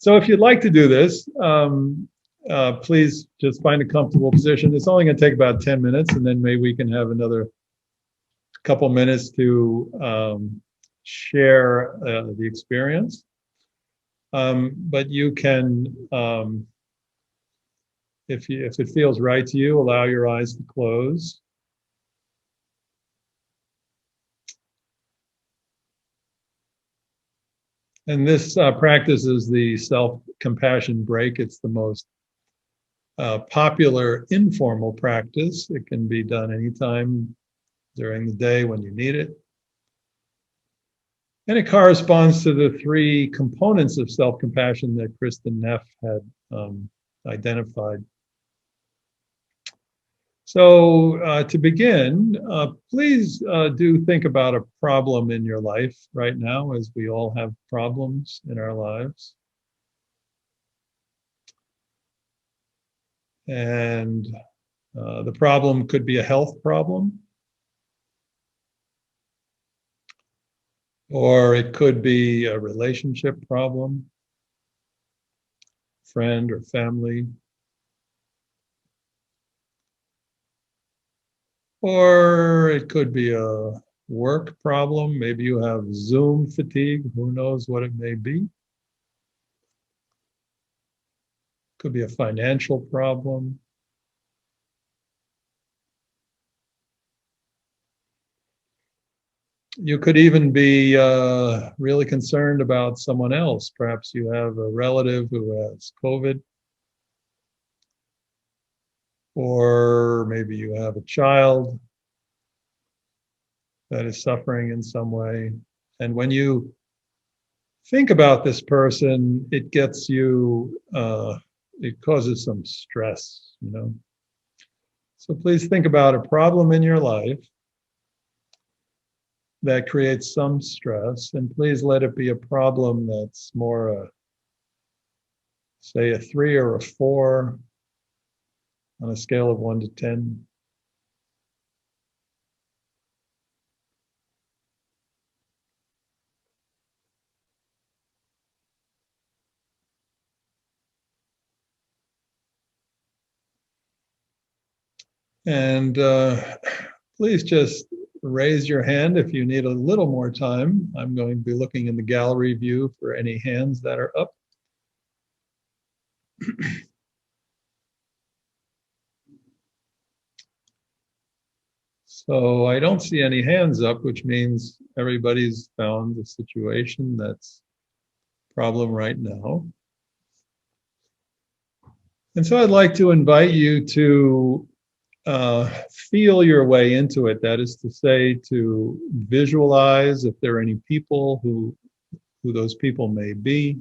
So if you'd like to do this, please just find a comfortable position. It's only going to take about 10 minutes, and then maybe we can have another couple minutes to share the experience. But you can, if it feels right to you, allow your eyes to close. And this practice is the self-compassion break. It's the most popular informal practice. It can be done anytime during the day when you need it. And it corresponds to the three components of self-compassion that Kristen Neff had identified. So to begin, please do think about a problem in your life right now, as we all have problems in our lives. And the problem could be a health problem, or it could be a relationship problem, friend or family. Or it could be a work problem. Maybe you have Zoom fatigue. Who knows what it may be? Could be a financial problem. You could even be really concerned about someone else. Perhaps you have a relative who has COVID. Or maybe you have a child that is suffering in some way. And when you think about this person, it gets you, it causes some stress, you know. So please think about a problem in your life that creates some stress, and please let it be a problem that's more, say, a 3 or a 4 on a scale of 1 to 10. And please just raise your hand if you need a little more time. I'm going to be looking in the gallery view for any hands that are up. So I don't see any hands up, which means everybody's found the situation that's a problem right now. And so I'd like to invite you to feel your way into it. That is to say, to visualize if there are any people who those people may be,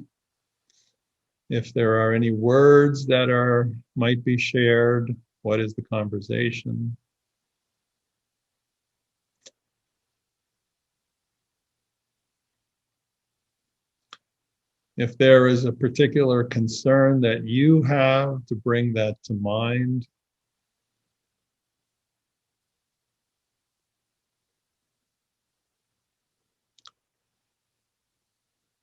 if there are any words that might be shared, what is the conversation? If there is a particular concern that you have, to bring that to mind.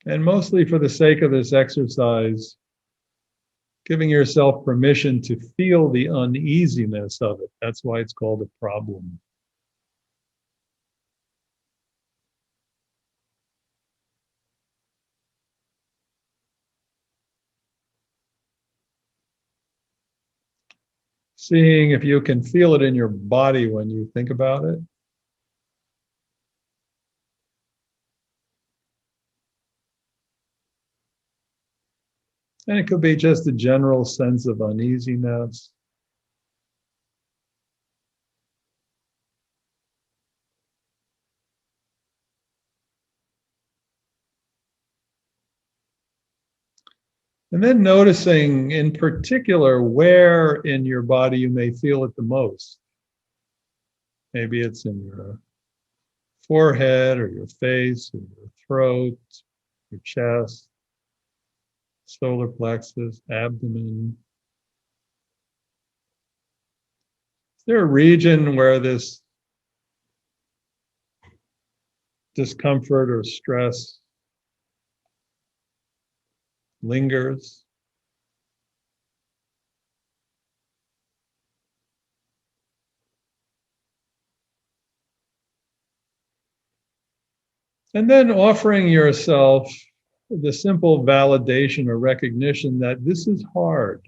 And mostly for the sake of this exercise, giving yourself permission to feel the uneasiness of it. That's why it's called a problem. Seeing if you can feel it in your body when you think about it. And it could be just a general sense of uneasiness. And then noticing in particular where in your body you may feel it the most. Maybe it's in your forehead or your face or your throat, your chest, solar plexus, abdomen. Is there a region where this discomfort or stress lingers. And then offering yourself the simple validation or recognition that this is hard.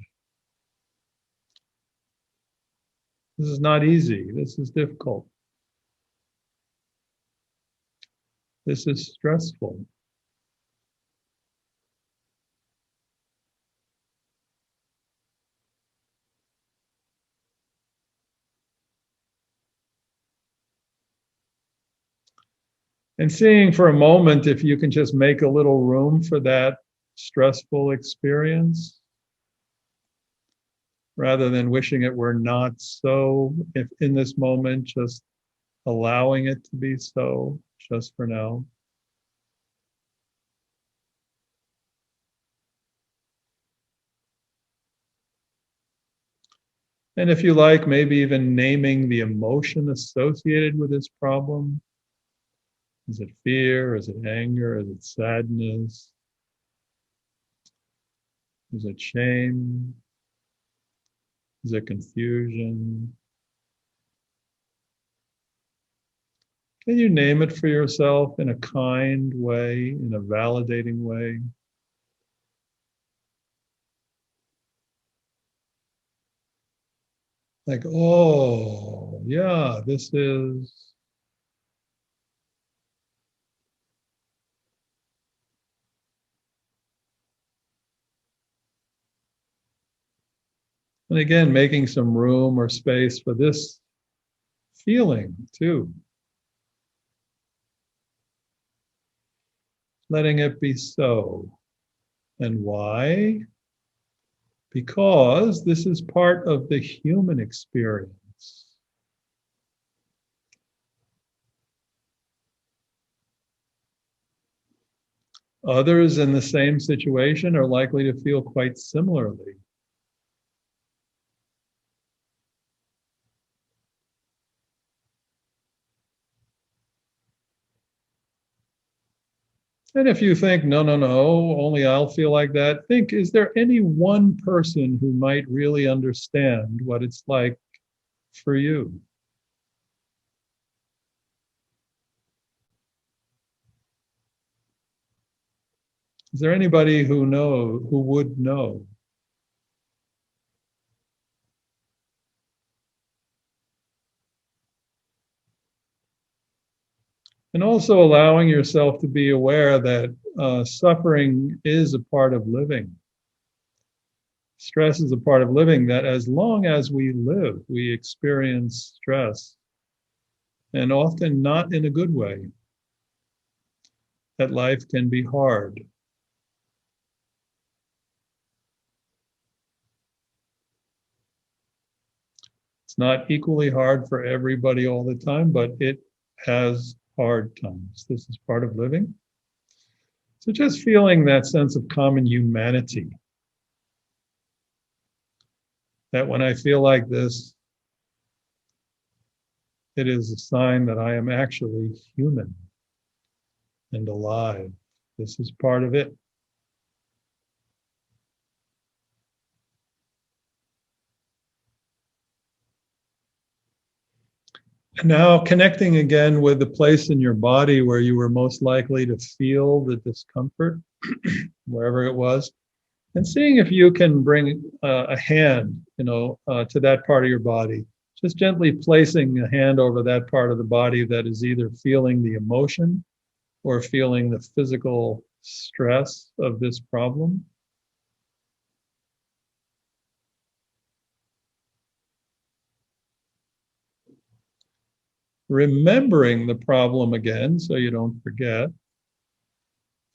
This is not easy. This is difficult. This is stressful. And seeing for a moment if you can just make a little room for that stressful experience rather than wishing it were not so. If in this moment, just allowing it to be so, just for now. And if you like, maybe even naming the emotion associated with this problem. Is it fear? Is it anger? Is it sadness? Is it shame? Is it confusion? Can you name it for yourself in a kind way, in a validating way? Like, oh, yeah, this is. And again, making some room or space for this feeling too. Letting it be so. And why? Because this is part of the human experience. Others in the same situation are likely to feel quite similarly. And if you think, no, no, no, only I'll feel like that, think, is there any one person who might really understand what it's like for you? Is there anybody who would know? And also allowing yourself to be aware that suffering is a part of living. Stress is a part of living, that as long as we live, we experience stress, and often not in a good way, that life can be hard. It's not equally hard for everybody all the time, but it has hard times. This is part of living. So just feeling that sense of common humanity, that when I feel like this, it is a sign that I am actually human and alive. This is part of it. And now connecting again with the place in your body where you were most likely to feel the discomfort, wherever it was, and seeing if you can bring a hand, to that part of your body. Just gently placing a hand over that part of the body that is either feeling the emotion or feeling the physical stress of this problem. Remembering the problem again so you don't forget.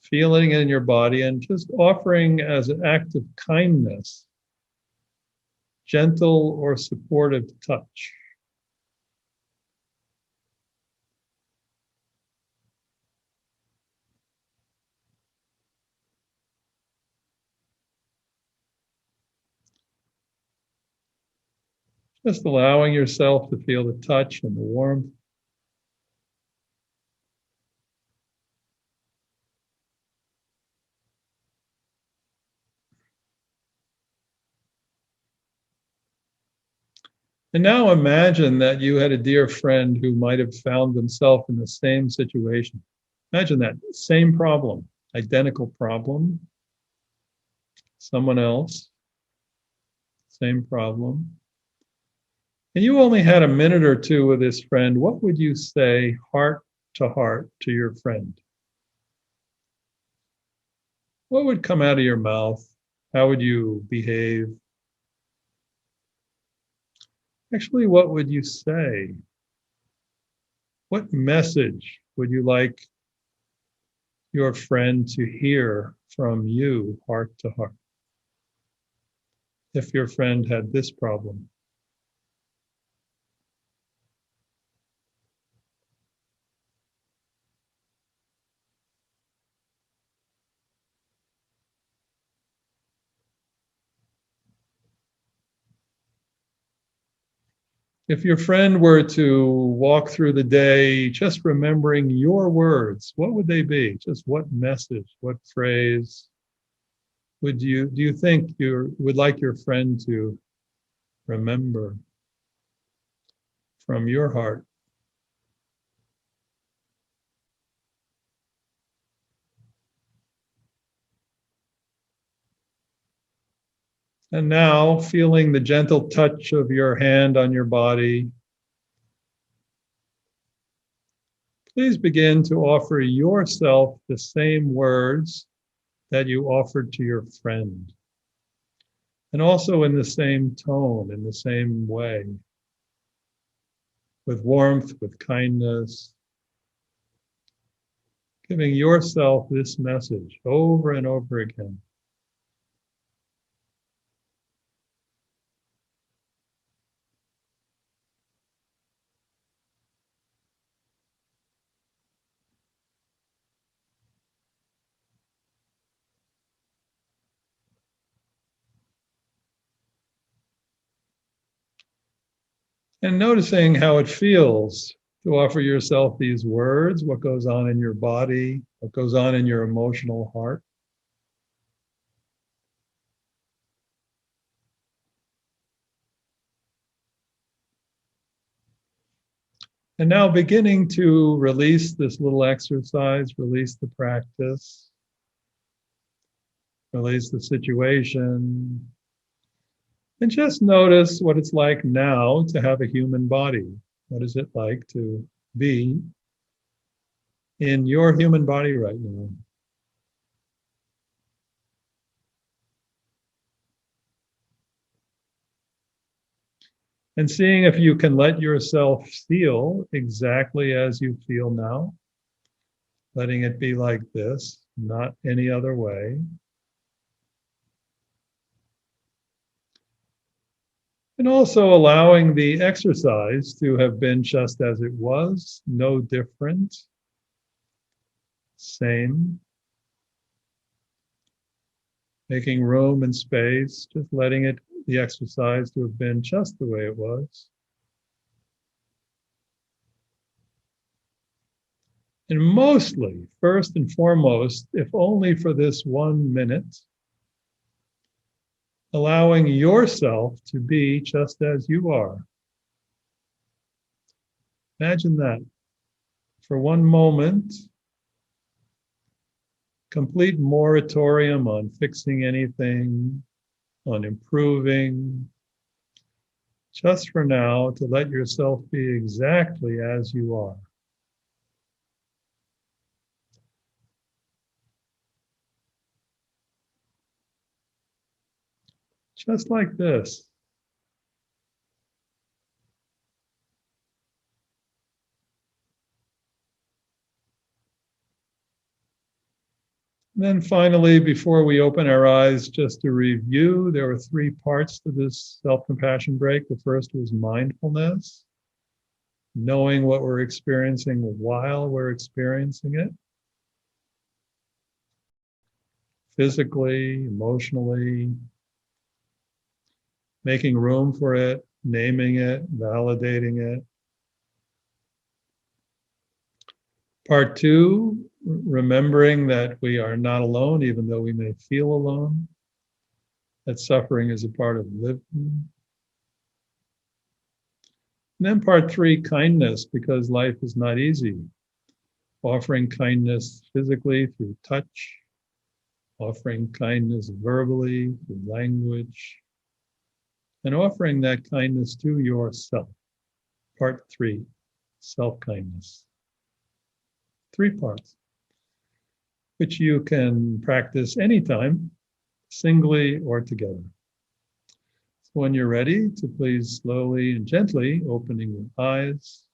Feeling it in your body and just offering as an act of kindness, gentle or supportive touch. Just allowing yourself to feel the touch and the warmth. And now imagine that you had a dear friend who might have found themselves in the same situation. Imagine that same problem, identical problem, someone else, same problem. And you only had a minute or two with this friend. What would you say heart to your friend? What would come out of your mouth? How would you behave? Actually, what would you say? What message would you like your friend to hear from you, heart to heart, if your friend had this problem? If your friend were to walk through the day just remembering your words, what would they be? Just what message, what phrase do you think you would like your friend to remember from your heart? And now, feeling the gentle touch of your hand on your body, please begin to offer yourself the same words that you offered to your friend. And also in the same tone, in the same way, with warmth, with kindness, giving yourself this message over and over again. And noticing how it feels to offer yourself these words, what goes on in your body, what goes on in your emotional heart. And now beginning to release this little exercise, release the practice, release the situation, and just notice what it's like now to have a human body. What is it like to be in your human body right now? And seeing if you can let yourself feel exactly as you feel now, letting it be like this, not any other way. And also allowing the exercise to have been just as it was, no different, same. Making room and space, just letting it, the exercise to have been just the way it was. And mostly, first and foremost, if only for this 1 minute, allowing yourself to be just as you are. Imagine that. For one moment, complete moratorium on fixing anything, on improving, just for now to let yourself be exactly as you are. Just like this. And then finally, before we open our eyes, just to review, there were 3 parts to this self-compassion break. The first was mindfulness, knowing what we're experiencing while we're experiencing it, physically, emotionally, making room for it, naming it, validating it. Part 2, remembering that we are not alone, even though we may feel alone, that suffering is a part of living. And then part three, kindness, because life is not easy. Offering kindness physically through touch, offering kindness verbally through language, and offering that kindness to yourself. Part three, self-kindness. 3 parts, which you can practice anytime, singly or together. So when you're ready to please slowly and gently opening your eyes,